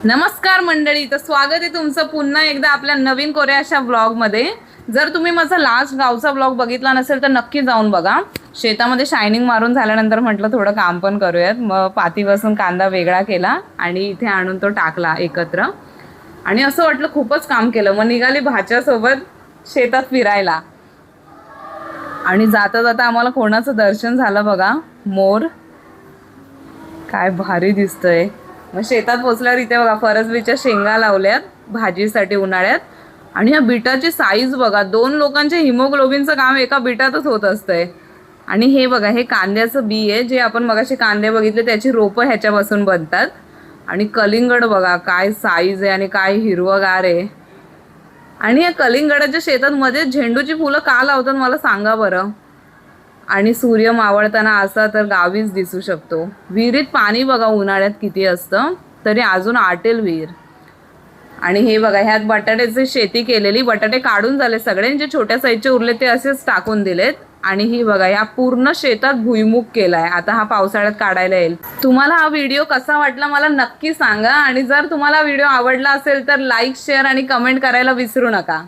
नमस्कार मंडळी, तर स्वागत आहे तुमचं पुन्हा एकदा आपल्या नवीन कोऱ्या अशा व्लॉगमध्ये. जर तुम्ही माझा लास्ट गावचा व्लॉग बघितला नसेल तर नक्की जाऊन बघा. शेतामध्ये शायनिंग मारून झाल्यानंतर म्हटलं थोडं काम पण करूयात. मग पातीपासून कांदा वेगळा केला आणि इथे आणून तो टाकला एकत्र आणि असं वाटलं खूपच काम केलं. मग निघाली भाच्यासोबत शेतात फिरायला आणि जाता जाता आम्हाला कोणाचं दर्शन झालं बघा. मोर काय भारी दिसतंय. मग शेतात पोचल्यावर इथे बघा फरसबीच्या शेंगा लावल्यात भाजीसाठी उन्हाळ्यात. आणि ह्या बिटाची साईज बघा, 2 लोकांचे हिमोग्लोबिनचं काम एका बिटातच होत असतंय. आणि हे बघा, हे कांद्याचं बी आहे जे आपण मगाशी कांदे बघितले त्याची रोपं ह्याच्यापासून बनतात. आणि कलिंगड बघा काय साईज आहे आणि काय हिरवगार आहे. आणि या कलिंगडाच्या शेतात मध्ये झेंडूची फुलं का लावतात मला सांगा बरं. आणि सूर्य मावळताना असा तर गावीच दिसू शकतो. विहिरीत पाणी बघा उन्हाळ्यात किती असतं, तरी अजून आटेल विहीर. आणि हे बघा, ह्यात बटाट्याची शेती केलेली, बटाटे काढून झाले सगळे, जे छोट्या साईजचे उरले ते असेच टाकून दिलेत. आणि ही बघा, या पूर्ण शेतात भुईमुग केलाय. आता हा पावसाळ्यात काढायला येईल. तुम्हाला हा व्हिडिओ कसा वाटला मला नक्की सांगा. आणि जर तुम्हाला व्हिडिओ आवडला असेल तर लाईक, शेअर आणि कमेंट करायला विसरू नका.